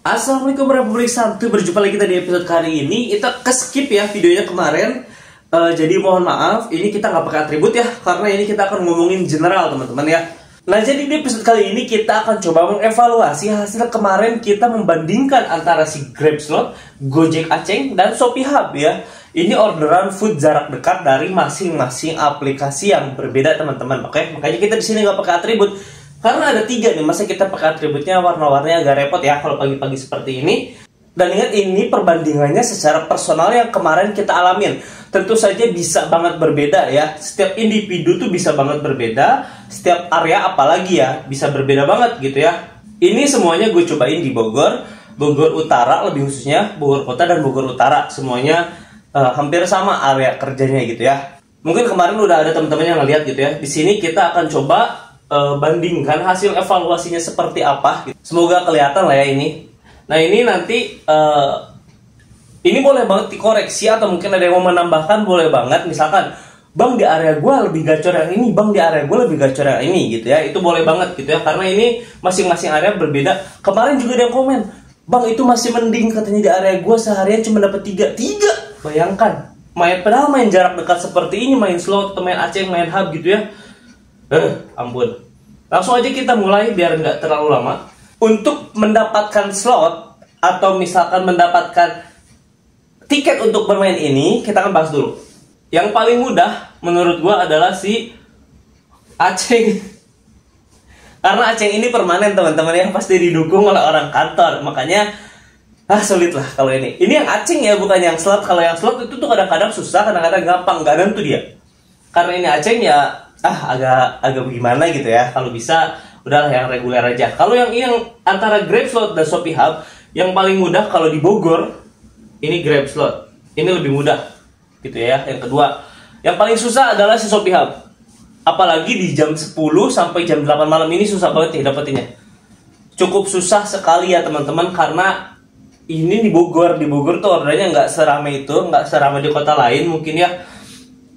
Assalamualaikum warahmatullahi wabarakatuh. Berjumpa lagi kita di episode kali ini. Kita skip ya videonya kemarin. Jadi mohon maaf, ini kita nggak pakai atribut ya, karena ini kita akan ngomongin general teman-teman ya. Nah jadi di episode kali ini kita akan coba mengevaluasi hasil kemarin kita membandingkan antara si GrabSlot, Gojek Aceng, dan Shopee Hub ya. Ini orderan food jarak dekat dari masing-masing aplikasi yang berbeda teman-teman. Oke, makanya kita di sini nggak pakai atribut. Karena ada 3 nih, masa kita pakai atributnya warna-warnanya agak repot ya kalau pagi-pagi seperti ini. Dan ingat ini perbandingannya secara personal yang kemarin kita alamin. Tentu saja bisa banget berbeda ya. Setiap individu tuh bisa banget berbeda. Setiap area apalagi ya, bisa berbeda banget gitu ya. Ini semuanya gue cobain di Bogor. Bogor Utara lebih khususnya, Bogor Kota dan Bogor Utara. Semuanya hampir sama area kerjanya gitu ya. Mungkin kemarin udah ada teman-teman yang ngeliat gitu ya. Di sini kita akan coba bandingkan hasil evaluasinya seperti apa gitu. Semoga kelihatan lah ya ini. Nah ini nanti ini boleh banget dikoreksi atau mungkin ada yang mau menambahkan, boleh banget. Misalkan bang di area gue lebih gacor yang ini, bang di area gue lebih gacor yang ini gitu ya. Itu boleh banget gitu ya, karena ini masing-masing area berbeda. Kemarin juga ada yang komen, bang itu masih mending katanya di area gue seharian cuma dapat 3. Bayangkan padahal main jarak dekat seperti ini, main slot, main aceng, main hub gitu ya. Ampun. Langsung aja kita mulai biar nggak terlalu lama. Untuk mendapatkan slot atau misalkan mendapatkan tiket untuk bermain ini, kita akan bahas dulu. Yang paling mudah menurut gua adalah si aceng. Karena aceng ini permanen teman-teman, yang pasti didukung oleh orang kantor. Makanya sulit lah kalau ini. Ini yang aceng ya, bukan yang slot. Kalau yang slot itu tuh kadang-kadang susah, kadang-kadang gampang, nggak nentu dia. Karena ini aceng ya agak gimana gitu ya. Kalau bisa udahlah yang reguler aja. Kalau yang antara GrabSlot dan Shopee Hub, yang paling mudah kalau di Bogor ini GrabSlot. Ini lebih mudah gitu ya. Yang kedua, yang paling susah adalah si Shopee Hub. Apalagi di jam 10 sampai jam 8 malam ini susah banget ya dapetinnya. Cukup susah sekali ya teman-teman, karena ini di Bogor tuh ordernya nggak seramai itu, nggak seramai di kota lain mungkin ya.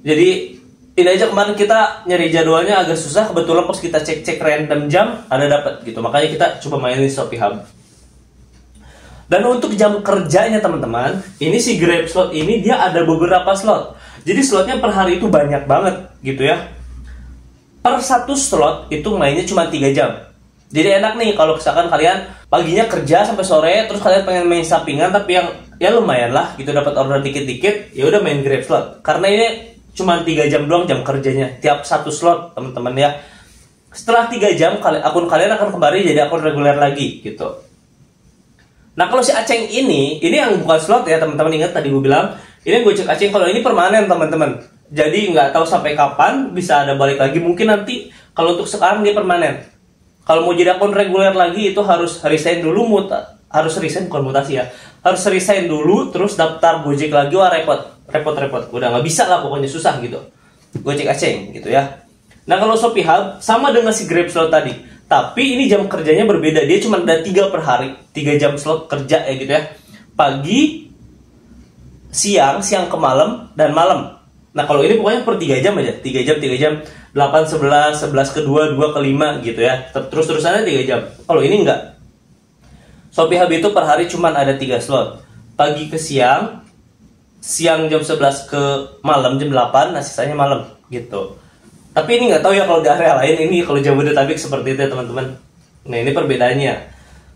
Jadi ini aja kemarin kita nyari jadwalnya agak susah. Kebetulan pas kita cek random jam ada dapat gitu. Makanya kita coba mainin Shopee Hub. Dan untuk jam kerjanya teman-teman, ini si GrabSlot ini dia ada beberapa slot. Jadi slotnya per hari itu banyak banget gitu ya. Per satu slot itu mainnya cuma 3 jam. Jadi enak nih kalau misalkan kalian paginya kerja sampai sore, terus kalian pengen main sampingan tapi yang ya lumayan lah gitu, dapat order dikit-dikit, ya udah main GrabSlot. Karena ini cuma 3 jam doang jam kerjanya tiap satu slot teman-teman ya. Setelah 3 jam akun kalian akan kembali jadi akun reguler lagi gitu. Nah kalau si aceng ini yang bukan slot ya teman-teman, ingat tadi gue bilang ini Gojek Aceng. Kalau ini permanen teman-teman, jadi nggak tahu sampai kapan bisa ada balik lagi. Mungkin nanti kalau untuk sekarang dia permanen. Kalau mau jadi akun reguler lagi itu harus resign dulu, harus resign bukan mutasi ya, harus resign dulu terus daftar Gojek lagi. Wah repot, udah nggak bisa lah, pokoknya susah gitu Gojek Aceng gitu ya. Nah kalau Shopee Hub sama dengan si GrabSlot tadi, tapi ini jam kerjanya berbeda. Dia cuma ada 3 per hari, 3 jam slot kerja ya gitu ya. Pagi, siang ke malam, dan malam. Nah kalau ini pokoknya per 3 jam aja, 3 jam 8, 11 ke 2, 2 ke 5 gitu ya. Terus-terusannya 3 jam. Kalau ini enggak. Shopee Hub itu per hari cuma ada 3 slot. Pagi ke siang jam 11 ke malam jam 8, nah sisanya malam gitu. Tapi ini nggak tahu ya kalau di area lain. Ini kalau Jabodetabek seperti itu ya teman-teman. Nah ini perbedaannya.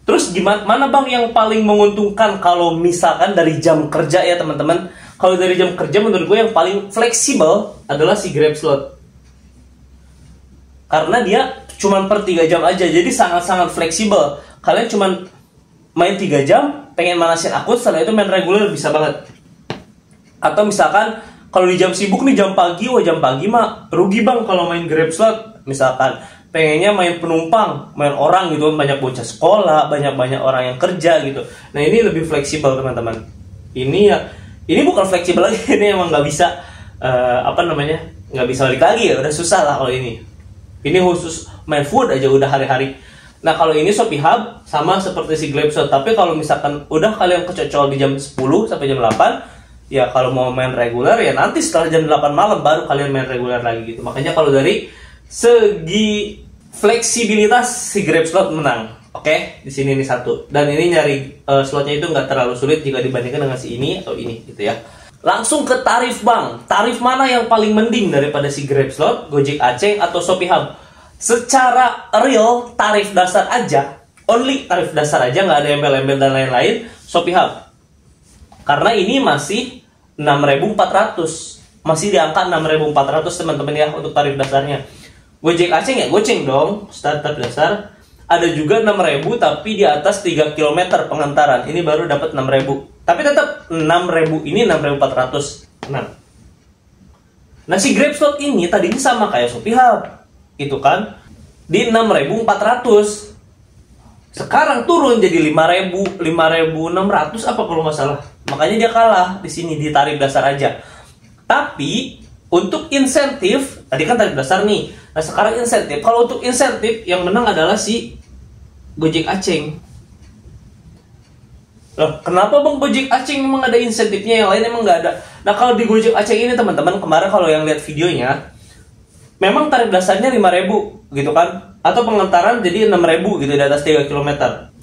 Terus mana bang yang paling menguntungkan kalau misalkan dari jam kerja ya teman-teman? Kalau dari jam kerja menurut gue yang paling fleksibel adalah si GrabSlot. Karena dia cuma per 3 jam aja, jadi sangat-sangat fleksibel. Kalian cuma main 3 jam, pengen manasin akun, setelah itu main reguler bisa banget. Atau misalkan kalau di jam sibuk nih, jam pagi mah rugi bang kalau main GrabSlot. Misalkan pengennya main penumpang, main orang gitu, banyak bocah sekolah, banyak orang yang kerja gitu. Nah ini lebih fleksibel teman-teman. Ini bukan fleksibel lagi, ini emang nggak bisa nggak bisa balik lagi ya, udah susah lah kalau ini. Ini khusus main food aja udah hari-hari. Nah kalau ini Shopee Hub sama seperti si GrabSlot, tapi kalau misalkan udah kalian kecocol di jam 10 sampai jam 8, ya kalau mau main reguler ya nanti setelah jam 8 malam baru kalian main reguler lagi gitu. Makanya kalau dari segi fleksibilitas si GrabSlot menang. Oke, di sini nih satu. Dan ini nyari slotnya itu nggak terlalu sulit jika dibandingkan dengan si ini atau ini gitu ya. Langsung ke tarif bang. Tarif mana yang paling mending daripada si GrabSlot, Gojek Aceng, atau Shopee Hub? Secara real tarif dasar aja, only tarif dasar aja, nggak ada embel-embel dan lain-lain, Shopee Hub. Karena ini masih 6.400. Masih di angka 6.400 teman-teman ya untuk tarif dasarnya. Gojek Aceng ya goceng dong, startup dasar. Ada juga 6.000 tapi di atas 3 km pengantaran. Ini baru dapat 6.000. Tapi tetap 6.000 ini 6.400. Nah si GrabSlot ini tadinya sama kayak Shopee Hub. Itu kan di 6.400. Sekarang turun jadi 5.000, 5.600 apa kalau nggak salah. Makanya dia kalah di sini di tarif dasar aja. Tapi untuk insentif, tadi kan tarif dasar nih. Nah sekarang insentif, kalau untuk insentif yang menang adalah si Gojek Aceng. Loh, kenapa bang Gojek Aceng memang ada insentifnya, yang lain emang nggak ada? Nah kalau di Gojek Aceng ini teman-teman, kemarin kalau yang lihat videonya, memang tarif dasarnya 5.000 gitu kan, atau pengantaran jadi 6.000 gitu di atas 3 km.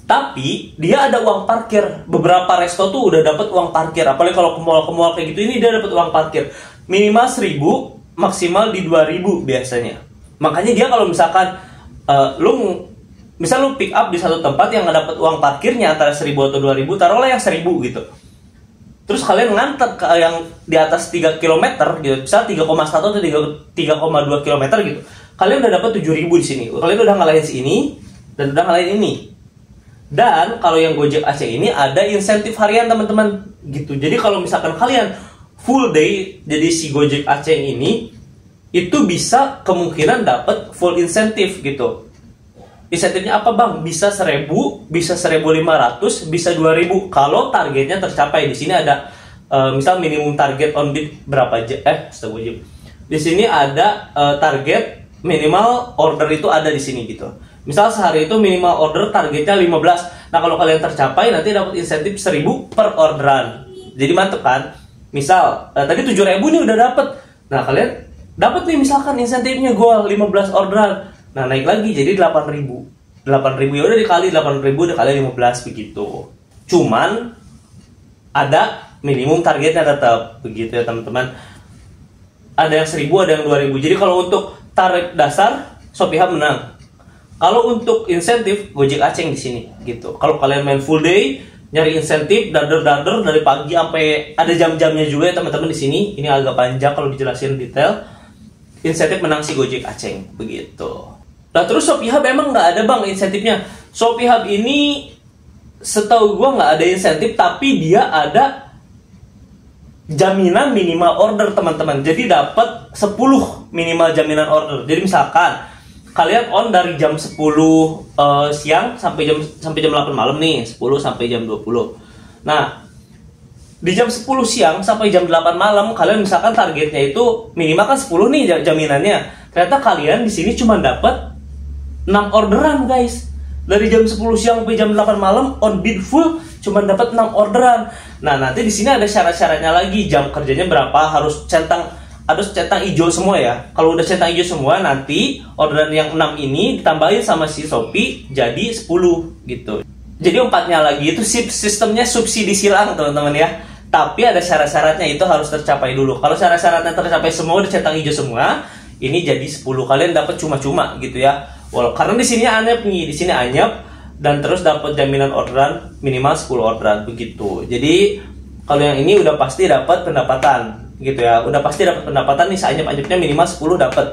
Tapi dia ada uang parkir. Beberapa resto tuh udah dapat uang parkir. Apalagi kalau ke mall kayak gitu, ini dia dapat uang parkir minimal 1.000, maksimal di 2.000 biasanya. Makanya dia kalau misalkan lu pick up di satu tempat yang nggak dapat uang parkirnya antara 1.000 atau 2.000, taruhlah yang 1.000 gitu. Terus kalian nganter ke yang di atas 3 km gitu, misal 3,1 atau 3,2 km gitu. Kalian udah dapat 7.000 di sini. Kalian udah ngalahin ini dan udah ngalahin ini. Dan kalau yang Gojek Aceng ini ada insentif harian teman-teman gitu. Jadi kalau misalkan kalian full day jadi si Gojek Aceng ini, itu bisa kemungkinan dapat full insentif gitu. Insentifnya apa bang? Bisa 1.000, bisa 1.500, bisa 2.000 kalau targetnya tercapai. Di sini ada misal minimum target on bid berapa aja? Di sini ada target minimal order itu ada di sini gitu. Misal sehari itu minimal order targetnya 15. Nah kalau kalian tercapai nanti dapat insentif 1.000 per orderan. Jadi mantep kan? Misal tadi 7.000 nih udah dapat. Nah kalian dapat nih misalkan insentifnya gue 15 orderan. Nah naik lagi jadi 8.000. 8.000 ya udah dikali 8.000 dikali 15 begitu. Cuman ada minimum targetnya tetap begitu ya teman-teman. Ada yang 1.000, ada yang 2.000. Jadi kalau untuk tarif dasar Shopee Hub menang. Kalau untuk insentif Gojek Aceng di sini gitu. Kalau kalian main full day nyari insentif dader dari pagi sampai ada jam-jamnya juga ya teman-teman di sini. Ini agak panjang kalau dijelasin detail. Insentif menang si Gojek Aceng begitu. Nah terus Shopee Hub emang nggak ada bang insentifnya. Shopee Hub ini setahu gue nggak ada insentif, tapi dia ada jaminan minimal order teman-teman. Jadi dapat 10 minimal jaminan order. Jadi misalkan kalian on dari jam 10 siang sampai jam 8 malam nih, 10 sampai jam 20. Nah, di jam 10 siang sampai jam 8 malam kalian misalkan targetnya itu minimal kan 10 nih jaminannya. Ternyata kalian di sini cuma dapat 6 orderan, guys. Dari jam 10 siang sampai jam 8 malam on bid full cuma dapat 6 orderan. Nah, nanti di sini ada syarat-syaratnya lagi. Jam kerjanya berapa, harus centang hijau semua ya. Kalau udah centang hijau semua, nanti orderan yang 6 ini ditambahin sama si Shopee jadi 10 gitu. Jadi 4-nya lagi itu sistemnya subsidi silang teman-teman ya. Tapi ada syarat-syaratnya, itu harus tercapai dulu. Kalau syarat-syaratnya tercapai semua, udah centang hijau semua, ini jadi 10. Kalian dapat cuma-cuma gitu ya. Karena di sini anyep nih, di sini anyep dan terus dapat jaminan orderan minimal 10 orderan begitu. Jadi kalau yang ini udah pasti dapat pendapatan gitu ya. Udah pasti dapat pendapatan nih, seanyep-anyepnya minimal 10 dapat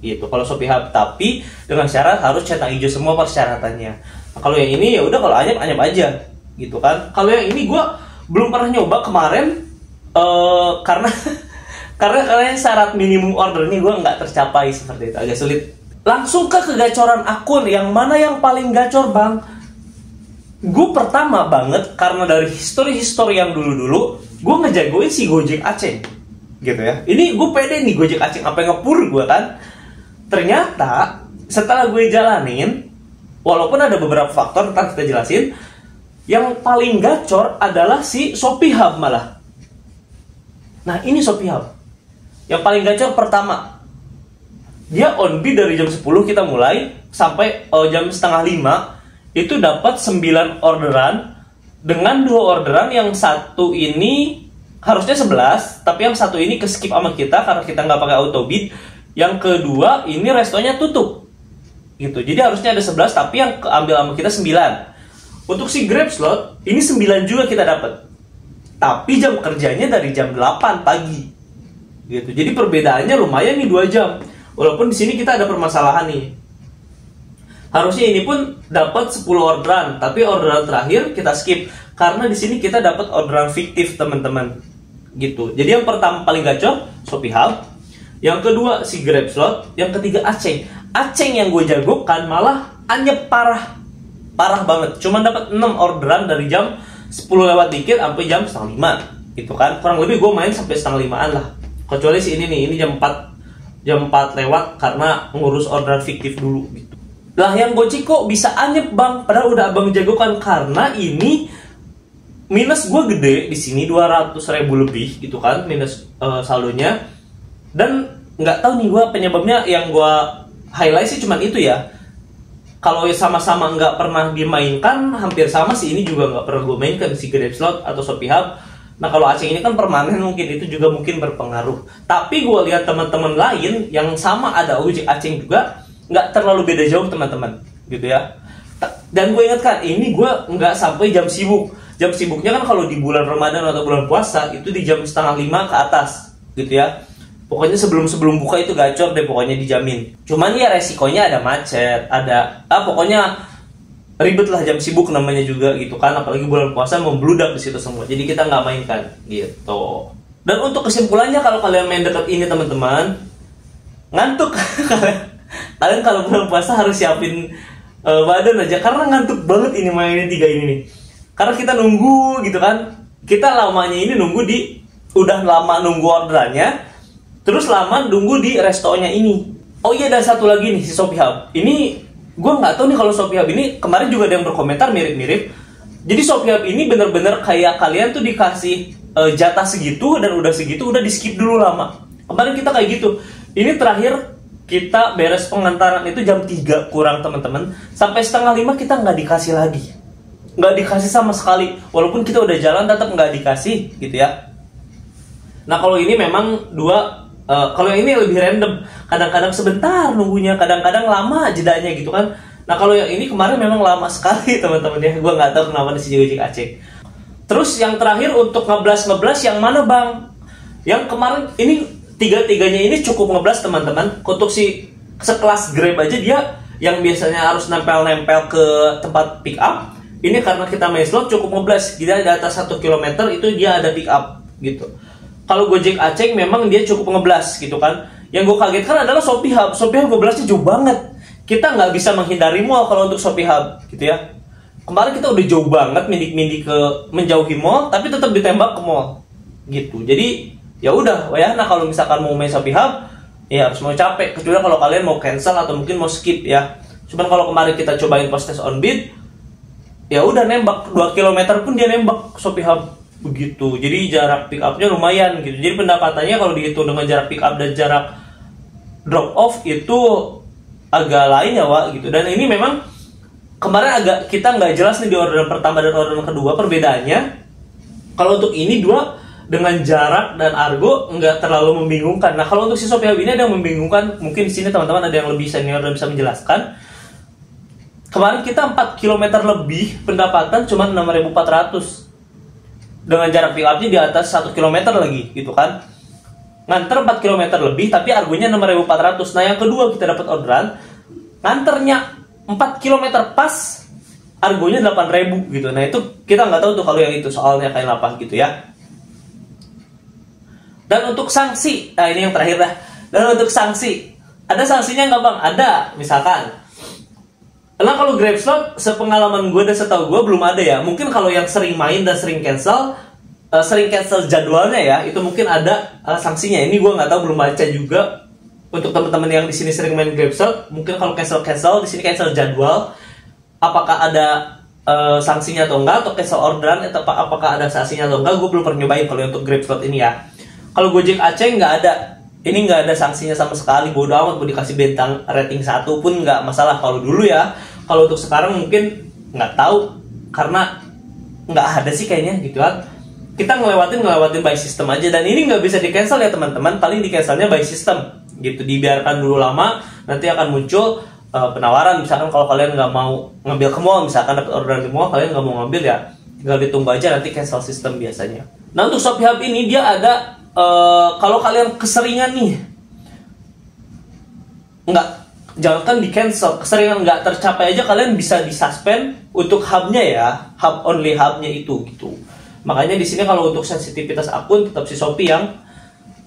gitu kalau Shopee Hub. Tapi dengan syarat harus centang hijau semua persyaratannya. Nah, kalau yang ini ya udah, kalau anyep aja gitu kan. Kalau yang ini gue belum pernah nyoba kemarin karena syarat minimum order ini gue nggak tercapai, seperti itu, agak sulit. Langsung ke kegacoran akun, yang mana yang paling gacor bang? Gue pertama banget karena dari histori yang dulu gue ngejagoin si Gojek Aceng gitu ya. Ini gue pede nih Gojek Aceng, apa ngepur gue kan. Ternyata setelah gue jalanin, walaupun ada beberapa faktor ntar kita jelasin, yang paling gacor adalah si Shopee Hub malah. Nah ini Shopee Hub yang paling gacor. Pertama, dia on bid dari jam 10 kita mulai sampai jam setengah 5 itu dapat 9 orderan dengan 2 orderan. Yang satu ini harusnya 11, tapi yang satu ini ke skip sama kita karena kita nggak pakai auto bid. Yang kedua ini restonya tutup gitu, jadi harusnya ada 11 tapi yang keambil sama kita 9. Untuk si Grab slot ini 9 juga kita dapat, tapi jam kerjanya dari jam 8 pagi gitu. Jadi perbedaannya lumayan nih 2 jam. Walaupun di sini kita ada permasalahan nih. Harusnya ini pun dapat 10 orderan, tapi orderan terakhir kita skip karena di sini kita dapat orderan fiktif, teman-teman. Gitu. Jadi yang pertama paling gacor Shopee Hub, yang kedua si Grab slot, yang ketiga Aceng. Aceng yang gue jagokan malah anyep parah banget. Cuman dapat 6 orderan dari jam 10 lewat dikit sampai jam setengah 5 gitu kan. Kurang lebih gue main sampai setengah 5-an lah. Kecuali si ini nih, ini jam 4 lewat karena ngurus orderan fiktif dulu gitu. Lah yang Gojek kok bisa anyep bang, padahal udah abang jagokan karena ini minus gue gede di sini 200.000 lebih gitu kan minus saldonya. Dan nggak tahu nih gue penyebabnya, yang gue highlight sih cuman itu ya. Kalau sama-sama nggak pernah dimainkan, hampir sama sih ini juga nggak pernah gue mainkan si Grab slot atau Shopee Hub. Nah kalau Aceng ini kan permanen, mungkin itu juga mungkin berpengaruh. Tapi gue lihat teman-teman lain yang sama ada Gojek Aceng juga nggak terlalu beda jauh teman-teman gitu ya. Dan gue ingatkan ini gue nggak sampai jam sibuk. Jam sibuknya kan kalau di bulan Ramadan atau bulan puasa itu di jam setengah 5 ke atas gitu ya. Pokoknya sebelum buka itu gacor deh, pokoknya dijamin. Cuman ya resikonya ada macet, ada pokoknya ribet lah jam sibuk namanya juga gitu kan. Apalagi bulan puasa membludak di situ semua. Jadi kita nggak mainkan gitu. Dan untuk kesimpulannya, kalau kalian main dekat ini teman-teman ngantuk kalian kalau bulan puasa harus siapin badan aja karena ngantuk banget ini mainin 3 ini nih. Karena kita nunggu gitu kan. Kita lamanya ini udah lama nunggu orderannya, terus lama nunggu di restonya ini. Oh iya, ada satu lagi nih si Shopee Hub. Ini gue nggak tahu nih kalau Shopee Hub ini, kemarin juga ada yang berkomentar mirip-mirip. Jadi Shopee Hub ini bener-bener kayak kalian tuh dikasih jatah segitu dan udah segitu udah di skip dulu lama. Kemarin kita kayak gitu. Ini terakhir kita beres pengantaran itu jam 3 kurang teman-teman. Sampai setengah 5 kita nggak dikasih lagi. Nggak dikasih sama sekali. Walaupun kita udah jalan tetap nggak dikasih gitu ya. Nah kalau ini memang kalau yang ini lebih random. Kadang-kadang sebentar nunggunya, kadang-kadang lama jedanya gitu kan. Nah kalau yang ini kemarin memang lama sekali teman-teman ya. Gue nggak tahu kenapa si Gojek Aceng. Terus yang terakhir untuk ngeblas yang mana bang? Yang kemarin ini tiga-tiganya ini cukup ngeblas teman-teman. Untuk si sekelas Grab aja dia yang biasanya harus nempel-nempel ke tempat pick up, ini karena kita main slot cukup ngeblas. Dia di atas 1 km itu dia ada pick up gitu. Kalau Gojek Aceng memang dia cukup ngeblas gitu kan. Yang gue kagetkan adalah Shopee Hub. Shopee Hub ngeblasnya jauh banget. Kita nggak bisa menghindari mall kalau untuk Shopee Hub gitu ya. Kemarin kita udah jauh banget mindik-mindik ke menjauhi mall, tapi tetap ditembak ke mall gitu. Jadi ya udah ya. Nah kalau misalkan mau main Shopee Hub ya harus mau capek. Kecuali kalau kalian mau cancel atau mungkin mau skip ya. Cuman kalau kemarin kita cobain post test on bid, ya udah nembak 2 km pun dia nembak Shopee Hub begitu. Jadi jarak pick up-nya lumayan gitu. Jadi pendapatannya kalau dihitung dengan jarak pick up dan jarak drop off itu agak lain ya Wak gitu. Dan ini memang kemarin agak kita nggak jelas nih di orderan pertama dan orderan kedua perbedaannya. Kalau untuk ini dua dengan jarak dan argo nggak terlalu membingungkan. Nah kalau untuk si Shopee Hub ini ada yang membingungkan. Mungkin di sini teman-teman ada yang lebih senior dan bisa menjelaskan. Kemarin kita 4 km lebih pendapatan cuma 6.400 dengan jarak pick up-nya di atas 1 km lagi gitu kan. Nganter 4 km lebih tapi argonya 6.400. Nah yang kedua kita dapat orderan nganternya 4 km pas, argonya 8.000 gitu. Nah itu kita nggak tahu tuh kalau yang itu soalnya kayak apa gitu ya. Dan untuk sanksi, nah ini yang terakhir dah. Dan untuk sanksi, ada sanksinya nggak bang? Ada, misalkan. Nah kalau Grab slot, sepengalaman gue dan setahu gue belum ada ya. Mungkin kalau yang sering main dan sering cancel jadwalnya ya, itu mungkin ada sanksinya. Ini gue nggak tahu, belum baca juga. Untuk teman-teman yang di sini sering main Grab slot, mungkin kalau cancel di sini cancel jadwal, apakah ada sanksinya atau enggak, atau cancel orderan, atau apakah ada sanksinya atau enggak, gue belum pernah nyobain kalau untuk Grab slot ini ya. Kalau Gojek Aceng nggak ada. Ini nggak ada sanksinya sama sekali, bodo amat mau dikasih bintang rating 1 pun nggak masalah kalau dulu ya. Kalau untuk sekarang mungkin nggak tahu, karena nggak ada sih kayaknya gitu kan. Kita ngelewatin by system aja, dan ini nggak bisa di cancel ya teman-teman, paling di cancelnya by system gitu, dibiarkan dulu lama, nanti akan muncul penawaran. Misalkan kalau kalian nggak mau ngambil ke mall, misalkan dapat orderan di mall kalian nggak mau ngambil ya tinggal ditunggu aja, nanti cancel system biasanya. Nah untuk Shopee Hub ini dia ada kalau kalian keseringan nih jangankan di cancel, keseringan nggak tercapai aja kalian bisa disuspend untuk hubnya ya, hub only hubnya itu gitu. Makanya di sini kalau untuk sensitivitas akun tetap si Shopee yang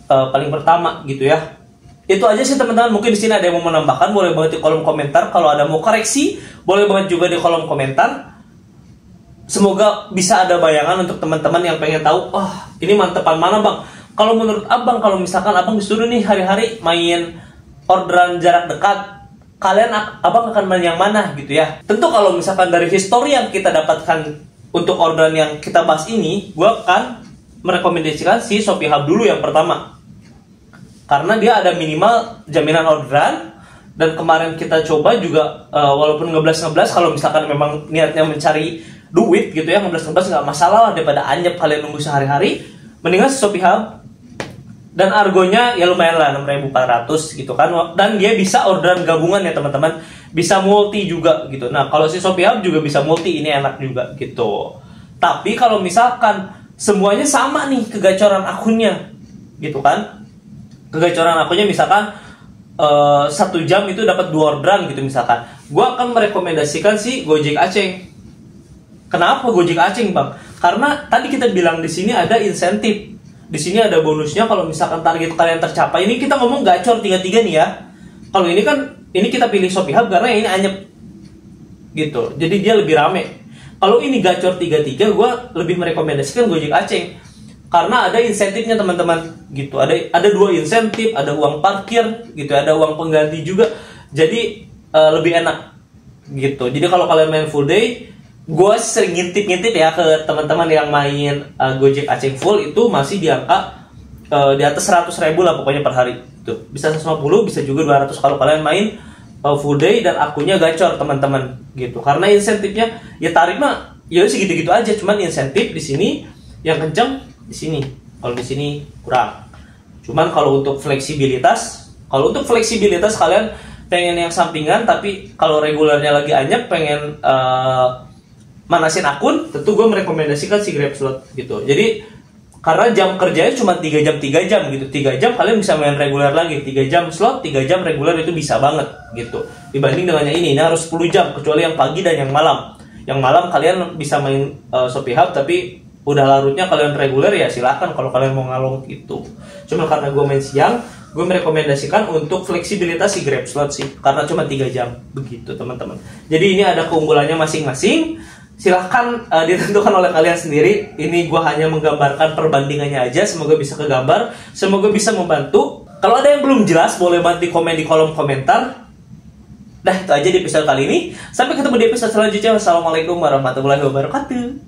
paling pertama gitu ya. Itu aja sih teman-teman. Mungkin di sini ada yang mau menambahkan, boleh banget di kolom komentar. Kalau ada mau koreksi, boleh banget juga di kolom komentar. Semoga bisa ada bayangan untuk teman-teman yang pengen tahu, ini mantepan mana bang? Kalau menurut abang, kalau misalkan abang disuruh nih hari-hari main orderan jarak dekat, abang akan main yang mana gitu ya. Tentu kalau misalkan dari histori yang kita dapatkan untuk orderan yang kita bahas ini, gue akan merekomendasikan si Shopee Hub dulu yang pertama, karena dia ada minimal jaminan orderan. Dan kemarin kita coba juga walaupun ngeblas kalau misalkan memang niatnya mencari duit gitu ya, ngeblas nggak masalah lah, daripada anyep kalian nunggu sehari-hari, mendingan si Shopee Hub. Dan argonya ya lumayan lah, 6.400 gitu kan. Dan dia bisa orderan gabungan ya teman-teman, bisa multi juga gitu. Nah kalau si Shopee Hub juga bisa multi, ini enak juga gitu. Tapi kalau misalkan semuanya sama nih kegacoran akunnya gitu kan, kegacoran akunnya misalkan 1 jam itu dapat 2 orderan gitu misalkan, gue akan merekomendasikan si Gojek Aceng. Kenapa Gojek Aceng bang? Karena tadi kita bilang di sini ada insentif, di sini ada bonusnya kalau misalkan target kalian tercapai. Ini kita ngomong gacor 33 nih ya. Kalau ini kita pilih Shopee Hub karena ini anyep gitu, jadi dia lebih rame. Kalau ini gacor 33, gue lebih merekomendasikan Gojek Aceng karena ada insentifnya teman-teman gitu. Ada 2 insentif, ada uang parkir gitu, ada uang pengganti juga. Jadi lebih enak gitu. Jadi kalau kalian main full day, gue sering ngintip ya ke teman-teman yang main Gojek Aceng full, itu masih di angka di atas 100.000 lah pokoknya per hari. Tuh, bisa 150, bisa juga 200 kalau kalian main full day dan akunnya gacor teman-teman gitu. Karena insentifnya ya tarik mah ya segitu-gitu aja, cuman insentif di sini yang kenceng di sini. Kalau di sini kurang. Cuman kalau untuk fleksibilitas kalian pengen yang sampingan, tapi kalau regulernya lagi anyep pengen manasin akun, tentu gue merekomendasikan si GrabSlot gitu. Jadi karena jam kerjanya cuma 3 jam gitu. 3 jam kalian bisa main reguler lagi. 3 jam slot, 3 jam reguler, itu bisa banget gitu. Dibanding dengan yang ini harus 10 jam, kecuali yang pagi dan yang malam. Yang malam kalian bisa main Shopee Hub, tapi udah larutnya kalian reguler ya silahkan kalau kalian mau ngalong gitu. Cuma karena gue main siang, gue merekomendasikan untuk fleksibilitas si GrabSlot sih, karena cuma 3 jam begitu teman-teman. Jadi ini ada keunggulannya masing-masing. Silahkan ditentukan oleh kalian sendiri. Ini gue hanya menggambarkan perbandingannya aja. Semoga bisa kegambar, semoga bisa membantu. Kalau ada yang belum jelas, boleh banget di komen di kolom komentar. Dah itu aja di episode kali ini. Sampai ketemu di episode selanjutnya. Wassalamualaikum warahmatullahi wabarakatuh.